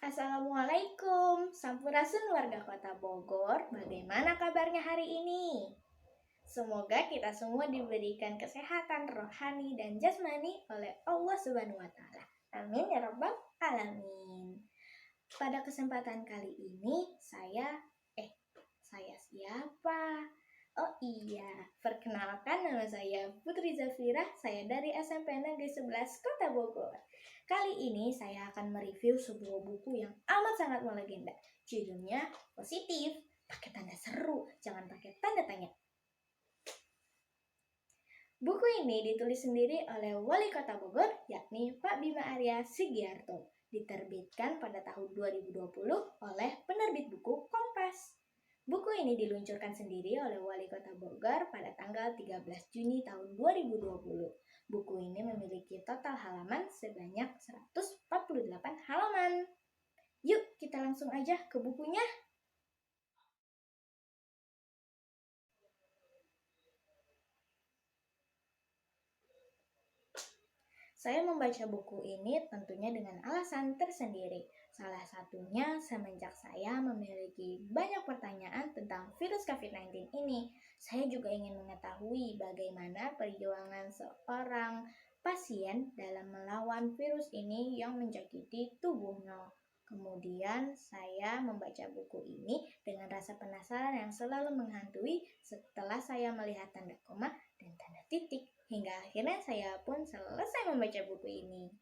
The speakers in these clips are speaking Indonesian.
Assalamualaikum, Sampurasun warga kota Bogor. Bagaimana kabarnya hari ini? Semoga kita semua diberikan kesehatan rohani dan jasmani oleh Allah Subhanahu wa Ta'ala. Amin ya Rabbal Alamin. Pada kesempatan kali ini, saya siapa? Oh iya, perkenalkan nama saya Putri Zafira, saya dari SMP Negeri 11 Kota Bogor. Kali ini saya akan mereview sebuah buku yang amat sangat melegenda. Judulnya Positif, pakai tanda seru, jangan pakai tanda tanya. Buku ini ditulis sendiri oleh Wali Kota Bogor, yakni Pak Bima Arya Sugiarto. Diterbitkan pada tahun 2020 oleh penerbit buku Kompas. Buku ini diluncurkan sendiri oleh Wali Kota Bogor pada tanggal 13 Juni tahun 2020. Buku ini memiliki total halaman sebanyak 148 halaman. Yuk, kita langsung aja ke bukunya. Saya membaca buku ini tentunya dengan alasan tersendiri. Salah satunya semenjak saya memiliki banyak pertanyaan tentang virus COVID-19 ini. Saya juga ingin mengetahui bagaimana perjuangan seorang pasien dalam melawan virus ini yang menjangkiti tubuhnya. Kemudian saya membaca buku ini dengan rasa penasaran yang selalu menghantui setelah saya melihat tanda koma dan tanda titik. Hingga akhirnya saya pun selesai membaca buku ini.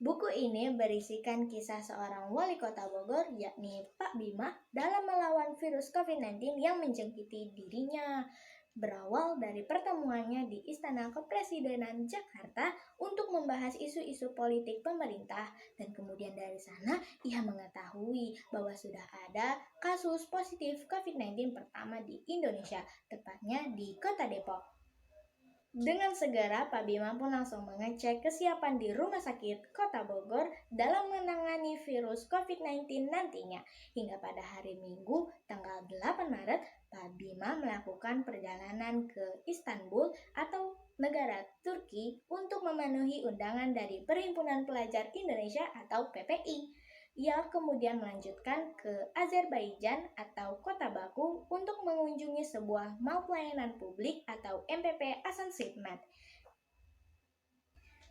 Buku ini berisikan kisah seorang wali kota Bogor, yakni Pak Bima, dalam melawan virus COVID-19 yang menjangkiti dirinya. Berawal dari pertemuannya di Istana Kepresidenan Jakarta untuk membahas isu-isu politik pemerintah, dan kemudian dari sana ia mengetahui bahwa sudah ada kasus positif COVID-19 pertama di Indonesia, tepatnya di Kota Depok. Dengan segera, Pak Bima pun langsung mengecek kesiapan di Rumah Sakit Kota Bogor dalam menangani virus COVID-19 nantinya. Hingga pada hari Minggu, tanggal 8 Maret, Pak Bima melakukan perjalanan ke Istanbul atau negara Turki untuk memenuhi undangan dari Perhimpunan Pelajar Indonesia atau PPI. Ia kemudian melanjutkan ke Azerbaijan atau Kota Baku untuk mengunjungi sebuah mall pelayanan publik atau MPP Hasan Khidmat.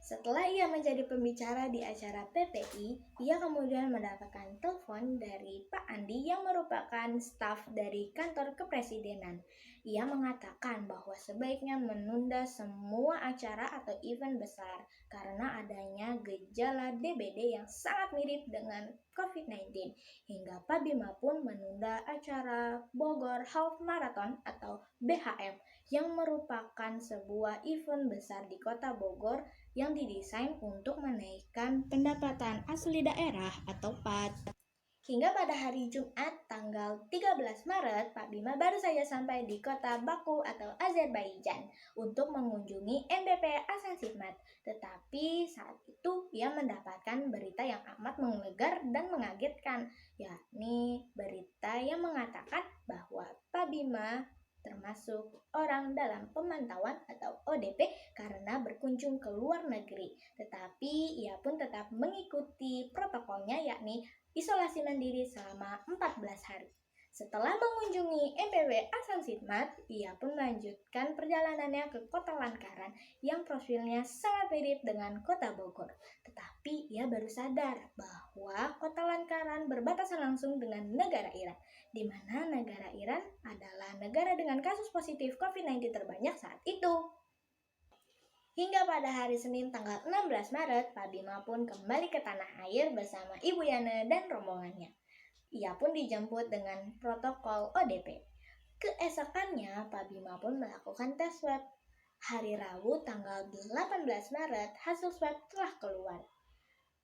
Setelah ia menjadi pembicara di acara PPI, ia kemudian mendapatkan telepon dari Pak Andi yang merupakan staf dari kantor kepresidenan. Ia mengatakan bahwa sebaiknya menunda semua acara atau event besar karena adanya gejala DBD yang sangat mirip dengan COVID-19. Hingga Pak Bima pun menunda acara Bogor Half Marathon atau BHM yang merupakan sebuah event besar di kota Bogor yang didesain untuk menaikkan pendapatan asli daerah atau PAD. Hingga pada hari Jumat tanggal 13 Maret, Pak Bima baru saja sampai di kota Baku atau Azerbaijan untuk mengunjungi MPP Hasan Khidmat. Tetapi saat itu ia mendapatkan berita yang amat menggelegar dan mengagetkan, yakni berita yang mengatakan bahwa Pak Bima termasuk orang dalam pemantauan atau ODP karena berkunjung ke luar negeri. Tetapi ia pun tetap mengikuti protokolnya, yakni isolasi mandiri selama 14 hari. Setelah mengunjungi MPW Hasan Khidmat, ia pun melanjutkan perjalanannya ke kota Lankaran yang profilnya sangat mirip dengan kota Bogor. Tetapi ia baru sadar bahwa kota Lankaran berbatasan langsung dengan negara Iran, di mana negara Iran adalah negara dengan kasus positif COVID-19 terbanyak saat itu. Hingga pada hari Senin tanggal 16 Maret, Pak Bima pun kembali ke tanah air bersama Ibu Yana dan rombongannya. Ia pun dijemput dengan protokol ODP. Keesokannya, Pak Bima pun melakukan tes swab. Hari Rabu tanggal 18 Maret, hasil swab telah keluar.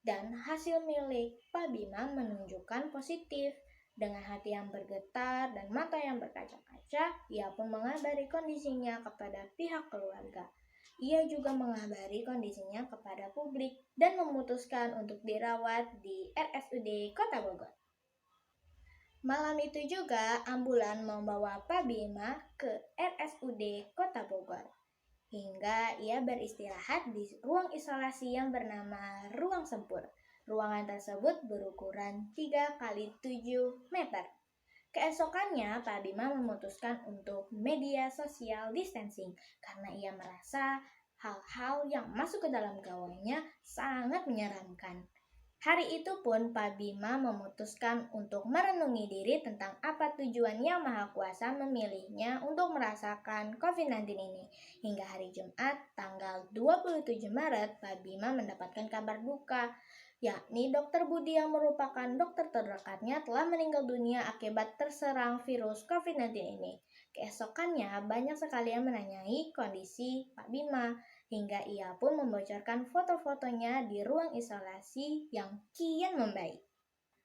Dan hasil milik Pak Bima menunjukkan positif. Dengan hati yang bergetar dan mata yang berkaca-kaca, ia pun mengabari kondisinya kepada pihak keluarga. Ia juga mengabari kondisinya kepada publik dan memutuskan untuk dirawat di RSUD Kota Bogor. Malam itu juga ambulan membawa Pak Bima ke RSUD Kota Bogor. hingga ia beristirahat di ruang isolasi yang bernama ruang sempur. Ruangan tersebut berukuran 3 kali 7 meter. Keesokannya, Pak Bima memutuskan untuk media social distancing karena ia merasa hal-hal yang masuk ke dalam gawainya sangat menyeramkan. Hari itu pun Pak Bima memutuskan untuk merenungi diri tentang apa tujuan Yang Maha Kuasa memilihnya untuk merasakan COVID-19 ini. Hingga hari Jumat, tanggal 27 Maret, Pak Bima mendapatkan kabar duka, yakni Dr. Budi yang merupakan dokter terdekatnya telah meninggal dunia akibat terserang virus COVID-19 ini. Keesokannya, banyak sekali yang menanyai kondisi Pak Bima, hingga ia pun membocorkan foto-fotonya di ruang isolasi yang kian membaik.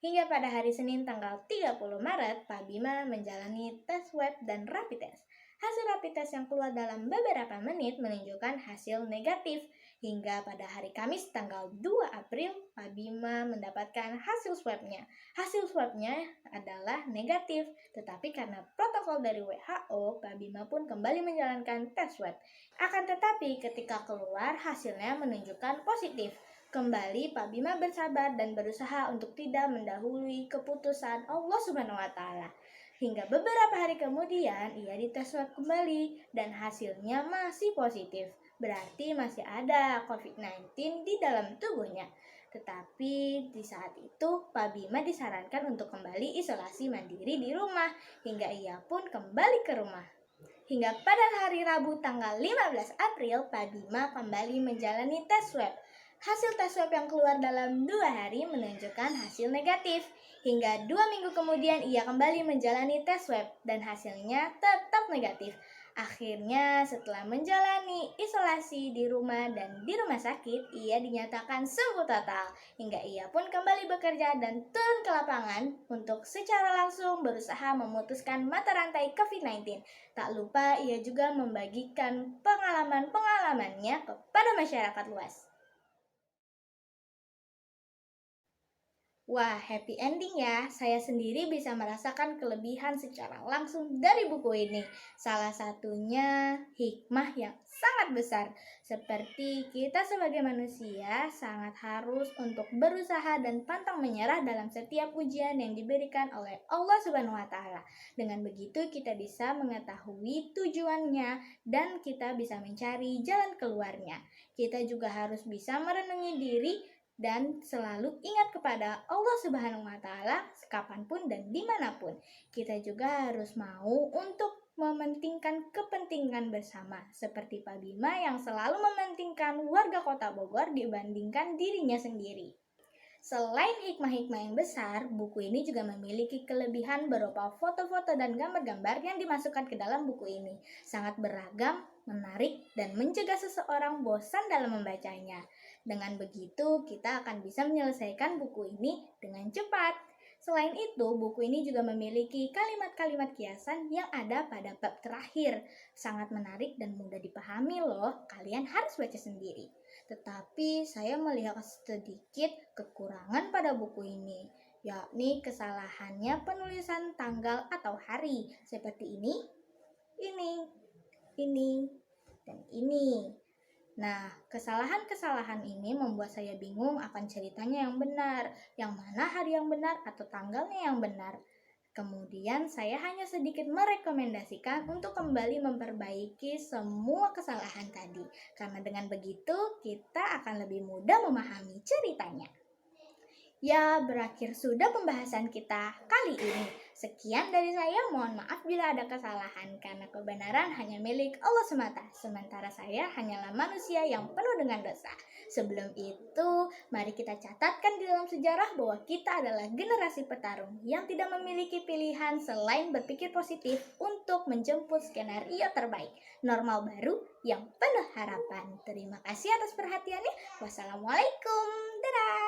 Hingga pada hari Senin tanggal 30 Maret, Pak Bima menjalani tes web dan rapid test. Hasil rapid test yang keluar dalam beberapa menit menunjukkan hasil negatif. Hingga pada hari Kamis tanggal 2 April, Pak Bima mendapatkan hasil swabnya. Hasil swabnya adalah negatif, tetapi karena protokol dari WHO, Pak Bima pun kembali menjalankan tes swab. Akan tetapi ketika keluar hasilnya menunjukkan positif. Kembali Pak Bima bersabar dan berusaha untuk tidak mendahului keputusan Allah Subhanahu wa Ta'ala. Hingga beberapa hari kemudian ia dites swab kembali dan hasilnya masih positif. Berarti masih ada COVID-19 di dalam tubuhnya. Tetapi di saat itu Pak Bima disarankan untuk kembali isolasi mandiri di rumah hingga ia pun kembali ke rumah. Hingga pada hari Rabu tanggal 15 April, Pak Bima kembali menjalani tes swab. Hasil tes swab yang keluar dalam 2 hari menunjukkan hasil negatif. Hingga 2 minggu kemudian ia kembali menjalani tes swab dan hasilnya tetap negatif. Akhirnya setelah menjalani isolasi di rumah dan di rumah sakit, ia dinyatakan sembuh total. Hingga ia pun kembali bekerja dan turun ke lapangan untuk secara langsung berusaha memutuskan mata rantai COVID-19. Tak lupa ia juga membagikan pengalaman-pengalamannya kepada masyarakat luas. Wah, happy ending ya. Saya sendiri bisa merasakan kelebihan secara langsung dari buku ini. Salah satunya hikmah yang sangat besar. Seperti kita sebagai manusia sangat harus untuk berusaha dan pantang menyerah dalam setiap ujian yang diberikan oleh Allah Subhanahu wa Ta'ala. Dengan begitu kita bisa mengetahui tujuannya dan kita bisa mencari jalan keluarnya. Kita juga harus bisa merenungi diri dan selalu ingat kepada Allah Subhanahu wa Ta'ala kapanpun dan dimanapun. Kita juga harus mau untuk mementingkan kepentingan bersama, seperti Pak Bima yang selalu mementingkan warga Kota Bogor dibandingkan dirinya sendiri. Selain hikmah-hikmah yang besar, buku ini juga memiliki kelebihan berupa foto-foto dan gambar-gambar yang dimasukkan ke dalam buku ini. Sangat beragam, menarik, dan mencegah seseorang bosan dalam membacanya. Dengan begitu, kita akan bisa menyelesaikan buku ini dengan cepat. Selain itu, buku ini juga memiliki kalimat-kalimat kiasan yang ada pada bab terakhir. Sangat menarik dan mudah dipahami loh, kalian harus baca sendiri. Tetapi saya melihat sedikit kekurangan pada buku ini, yakni kesalahannya penulisan tanggal atau hari, seperti ini, dan ini. Nah, kesalahan-kesalahan ini membuat saya bingung akan ceritanya yang benar, yang mana hari yang benar atau tanggalnya yang benar. Kemudian saya hanya sedikit merekomendasikan untuk kembali memperbaiki semua kesalahan tadi. Karena dengan begitu kita akan lebih mudah memahami ceritanya. Ya, berakhir sudah pembahasan kita kali ini. Sekian dari saya, mohon maaf bila ada kesalahan karena kebenaran hanya milik Allah semata. Sementara saya hanyalah manusia yang penuh dengan dosa. Sebelum itu, mari kita catatkan di dalam sejarah bahwa kita adalah generasi petarung yang tidak memiliki pilihan selain berpikir positif untuk menjemput skenario terbaik. Normal baru yang penuh harapan. Terima kasih atas perhatiannya. Wassalamualaikum. Dadah.